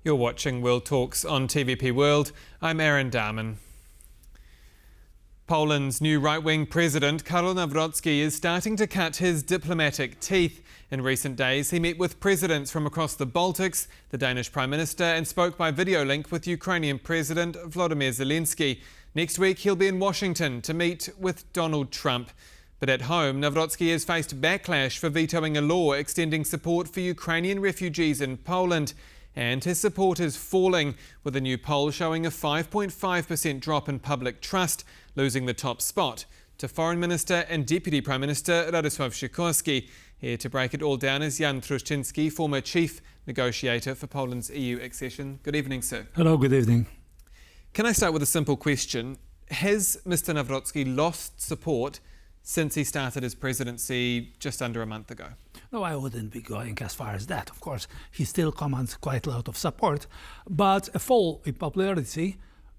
You're watching World Talks on TVP World. I'm Aaron Darman. Poland's new right-wing president, Karol Nawrocki, is starting to cut his diplomatic teeth. In recent days, he met with presidents from across the Baltics, the Danish Prime Minister, and spoke by video link with Ukrainian President Volodymyr Zelensky. Next week, he'll be in Washington to meet with Donald Trump. But at home, Nawrocki has faced backlash for vetoing a law extending support for Ukrainian refugees in Poland. And his support is falling, with a new poll showing a 5.5% drop in public trust, losing the top spot to Foreign Minister and Deputy Prime Minister Radosław Sikorski. Here to break it all down is Jan Truszczyński, former Chief Negotiator for Poland's EU accession. Good evening, sir. Hello, good evening. Can I start with a simple question? Has Mr Nawrocki lost support since he started his presidency just under a month ago? No, I wouldn't be going as far as that. Of course, he still commands quite a lot of support, but a fall in popularity,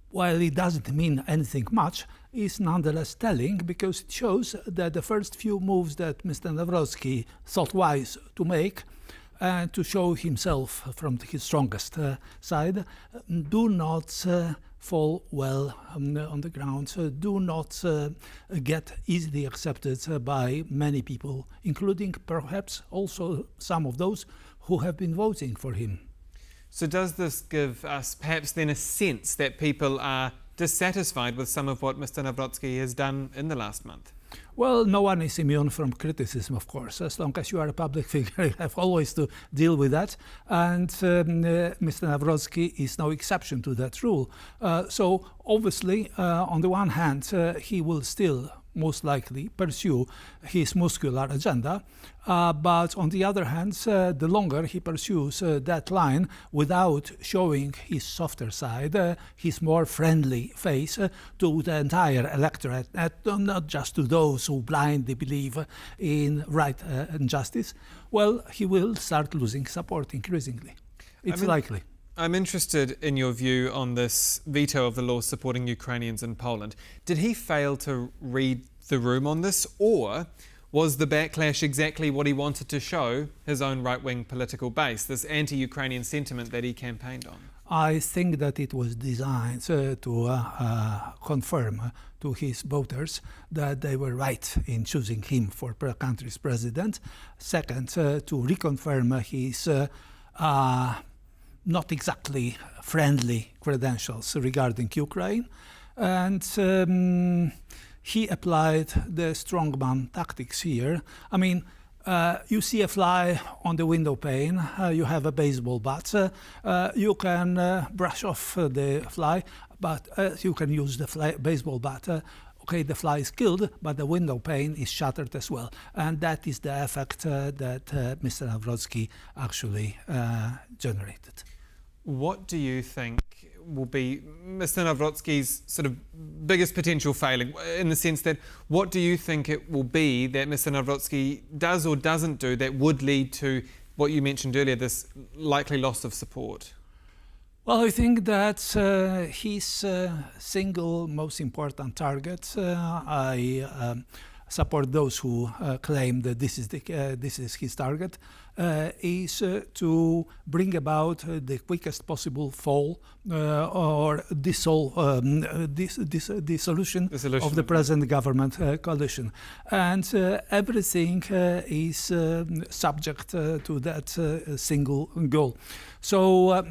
while it doesn't mean anything much, is nonetheless telling, because it shows that the first few moves that Mr Nawrocki thought wise to make and to show himself from his strongest side do not fall well on the ground, do not get easily accepted by many people, including perhaps also some of those who have been voting for him. So does this give us perhaps then a sense that people are dissatisfied with some of what Mr Nawrocki has done in the last month? Well, no one is immune from criticism, of course. As long as you are a public figure, you have always to deal with that. And Mr Nawrocki is no exception to that rule. So obviously, on the one hand, he will still most likely pursue his muscular agenda. But on the other hand, the longer he pursues that line without showing his softer side, his more friendly face to the entire electorate, not just to those who blindly believe in right and justice, well, he will start losing support increasingly. It's likely. I'm interested in your view on this veto of the law supporting Ukrainians in Poland. Did he fail to read the room on this, or was the backlash exactly what he wanted to show his own right-wing political base, this anti-Ukrainian sentiment that he campaigned on? I think that it was designed to confirm to his voters that they were right in choosing him for country's president. Second, to reconfirm his not exactly friendly credentials regarding Ukraine. And he applied the strongman tactics here. I mean, you see a fly on the window pane, you have a baseball bat, you can brush off the fly, but you can use the baseball bat. Okay, the fly is killed, but the window pane is shattered as well. And that is the effect that Mr Nawrocki actually generated. What do you think will be Mr Nawrocki's sort of biggest potential failing, in the sense that what do you think it will be that Mr Nawrocki does or doesn't do that would lead to what you mentioned earlier, this likely loss of support? Well, I think that his single most important target, I support those who claim that this is his target, is to bring about the quickest possible fall or dissolution of the present government coalition. And everything is subject to that single goal. So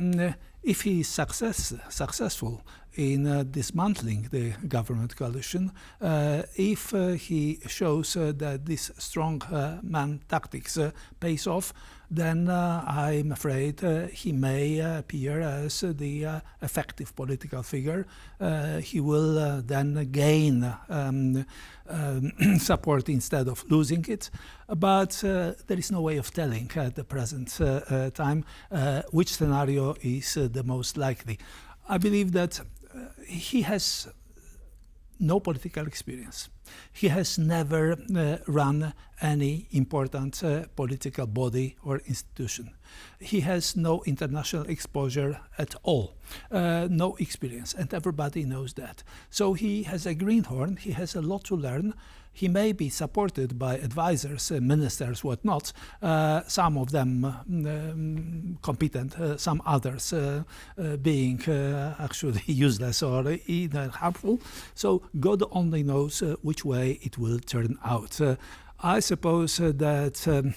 if he is successful in dismantling the government coalition, if he shows that this strong man tactics pays off, then I'm afraid he may appear as the effective political figure. He will then gain support instead of losing it. But there is no way of telling at the present time which scenario is the most likely. I believe that he has no political experience. He has never run any important political body or institution. He has no international exposure at all, no experience, and everybody knows that. So he has a greenhorn, he has a lot to learn. He may be supported by advisors, ministers, whatnot, some of them competent, some others being actually useless or even harmful. So God only knows which way it will turn out. I suppose that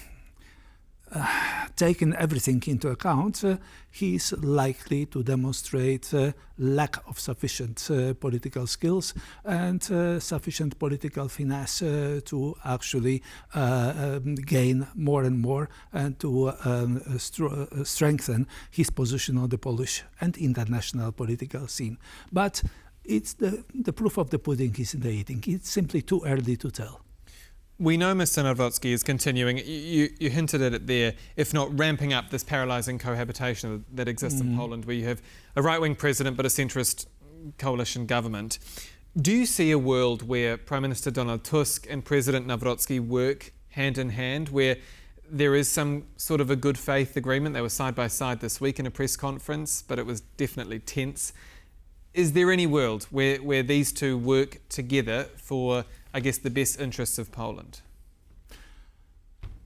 taking everything into account, he is likely to demonstrate lack of sufficient political skills and sufficient political finesse to actually gain more and more and to strengthen his position on the Polish and international political scene. But it's the proof of the pudding is in the eating. It's simply too early to tell. We know Mr. Nawrocki is continuing, you hinted at it there, if not ramping up this paralysing cohabitation that exists in Poland, where you have a right-wing president but a centrist coalition government. Do you see a world where Prime Minister Donald Tusk and President Nawrocki work hand in hand, where there is some sort of a good faith agreement? They were side by side this week in a press conference, but it was definitely tense. Is there any world where these two work together for, I guess, the best interests of Poland?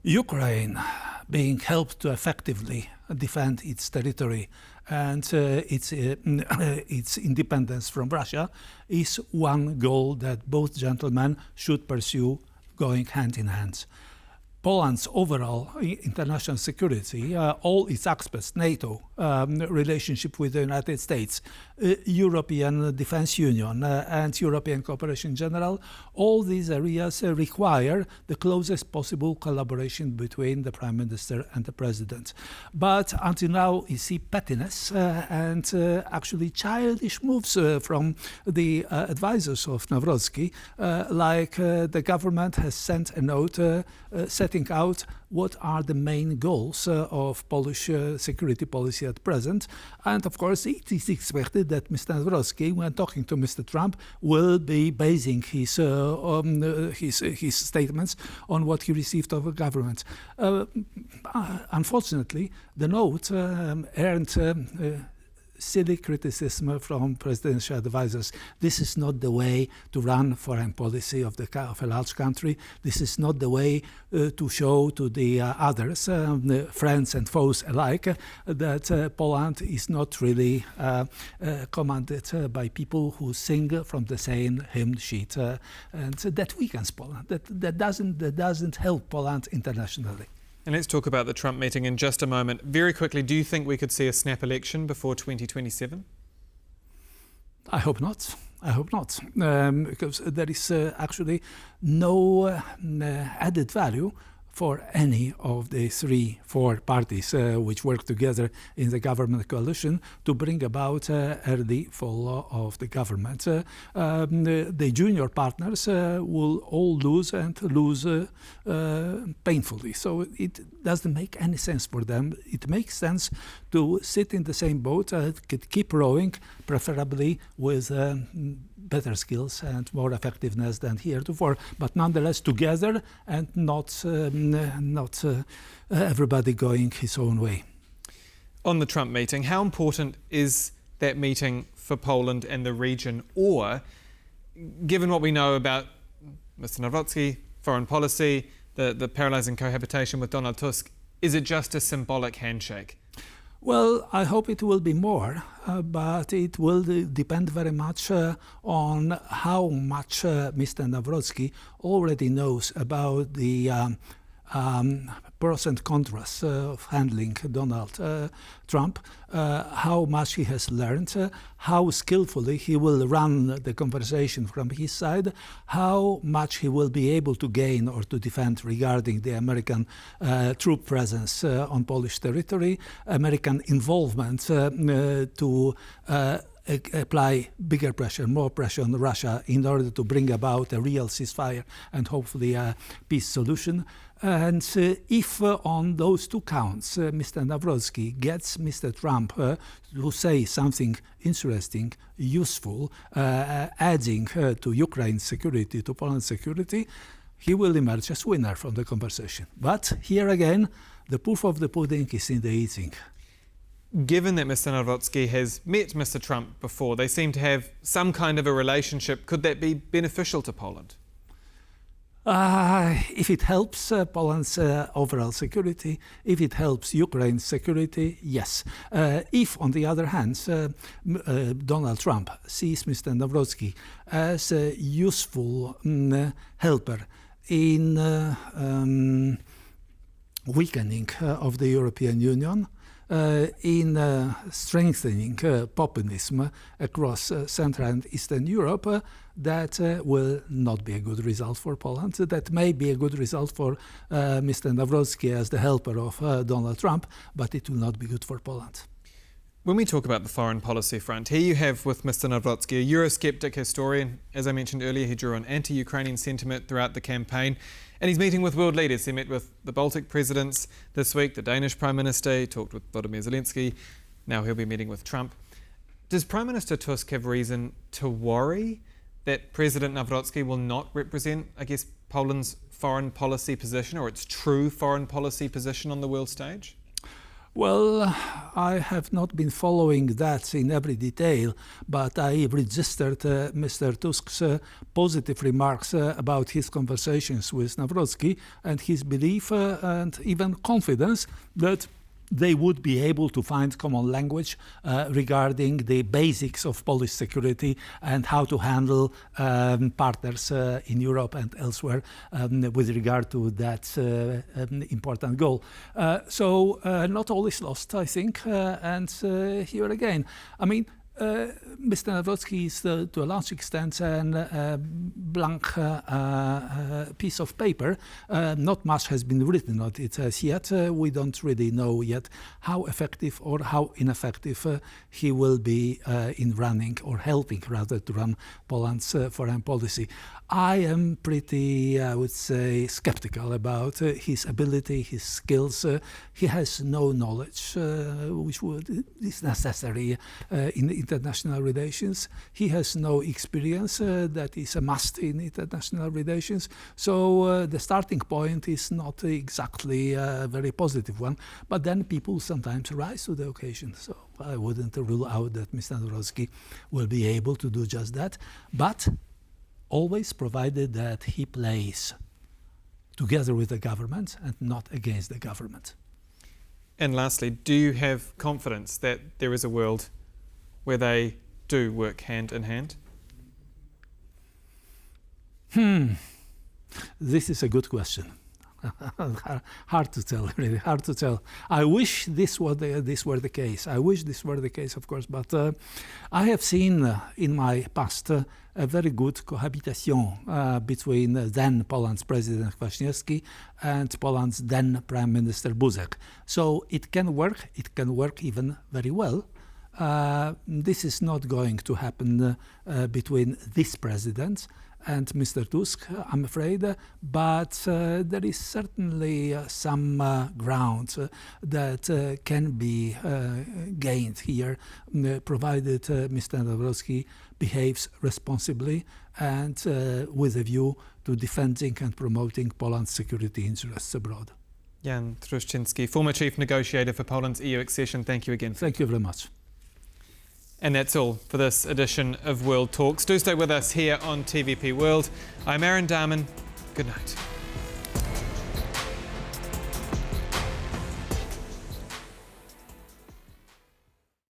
Ukraine being helped to effectively defend its territory and its independence from Russia is one goal that both gentlemen should pursue going hand in hand. Poland's overall international security, all its aspects, NATO, relationship with the United States, European Defence Union and European cooperation in general, all these areas require the closest possible collaboration between the Prime Minister and the President. But until now, you see pettiness and actually childish moves from the advisors of Nawrocki, like the government has sent a note setting out what are the main goals of Polish security policy at present. And of course, it is expected that Mr. Nawrocki, when talking to Mr. Trump, will be basing his statements on what he received of the government. Unfortunately, the note earned silly criticism from presidential advisors. This is not the way to run foreign policy of a large country. This is not the way to show to the others, friends and foes alike, that Poland is not really commanded by people who sing from the same hymn sheet, and that weakens Poland. That doesn't help Poland internationally. And let's talk about the Trump meeting in just a moment. Very quickly, do you think we could see a snap election before 2027? I hope not. I hope not, because there is actually no added value for any of the 3-4 parties which work together in the government coalition to bring about early fall of the government. The junior partners will all lose and lose painfully. So it doesn't make any sense for them. It makes sense to sit in the same boat, keep rowing, preferably with better skills and more effectiveness than heretofore, but nonetheless together and not everybody going his own way. On the Trump meeting, how important is that meeting for Poland and the region? Or, given what we know about Mr. Nawrocki, foreign policy, the paralysing cohabitation with Donald Tusk, is it just a symbolic handshake? Well, I hope it will be more, but it will depend very much on how much Mr. Nawrocki already knows about the pros and contras of handling Donald Trump, how much he has learned, how skillfully he will run the conversation from his side, how much he will be able to gain or to defend regarding the American troop presence on Polish territory, American involvement to apply bigger pressure, more pressure on Russia in order to bring about a real ceasefire and hopefully a peace solution. And if on those two counts Mr. Nawrocki gets Mr. Trump to say something interesting, useful, adding to Ukraine's security, to Poland's security, he will emerge as winner from the conversation. But here again, the proof of the pudding is in the eating. Given that Mr. Nawrocki has met Mr. Trump before, they seem to have some kind of a relationship. Could that be beneficial to Poland? If it helps Poland's overall security, if it helps Ukraine's security, yes. If, on the other hand, Donald Trump sees Mr. Nawrocki as a useful helper in weakening of the European Union, in strengthening populism across Central and Eastern Europe, that will not be a good result for Poland. That may be a good result for Mr. Nawrocki as the helper of Donald Trump, but it will not be good for Poland. When we talk about the foreign policy front, here you have with Mr. Nawrocki, a Eurosceptic historian. As I mentioned earlier, he drew on anti-Ukrainian sentiment throughout the campaign. And he's meeting with world leaders. He met with the Baltic presidents this week, the Danish Prime Minister. He talked with Volodymyr Zelensky. Now he'll be meeting with Trump. Does Prime Minister Tusk have reason to worry that President Nawrocki will not represent, I guess, Poland's foreign policy position or its true foreign policy position on the world stage? Well, I have not been following that in every detail, but I registered Mr. Tusk's positive remarks about his conversations with Nawrocki and his belief and even confidence that they would be able to find common language regarding the basics of Polish security and how to handle partners in Europe and elsewhere with regard to that important goal. So not all is lost, I think. And here again, I mean, Mr. Nawrocki is to a large extent a blank piece of paper. Not much has been written on it as yet. We don't really know yet how effective or how ineffective he will be in running or helping rather to run Poland's foreign policy. I am pretty, I would say, skeptical about his ability, his skills. He has no knowledge which is necessary in international relations. He has no experience that is a must in international relations. So the starting point is not exactly a very positive one. But then people sometimes rise to the occasion. So I wouldn't rule out that Mr. Nawrocki will be able to do just that. But always provided that he plays together with the government and not against the government. And lastly, do you have confidence that there is a world where they do work hand in hand? This is a good question. Hard to tell, really, hard to tell. I wish this were the case. I wish this were the case, of course, but I have seen in my past a very good cohabitation between then Poland's President Kwaśniewski and Poland's then Prime Minister Buzek. So it can work even very well. This is not going to happen between this president and Mr. Tusk, I'm afraid, but there is certainly some ground that can be gained here, provided Mr. Nawrocki behaves responsibly and with a view to defending and promoting Poland's security interests abroad. Jan Truszczyński, former Chief Negotiator for Poland's EU accession, thank you again. Thank you very much. And that's all for this edition of World Talks. Do stay with us here on TVP World. I'm Aaron Darman. Good night.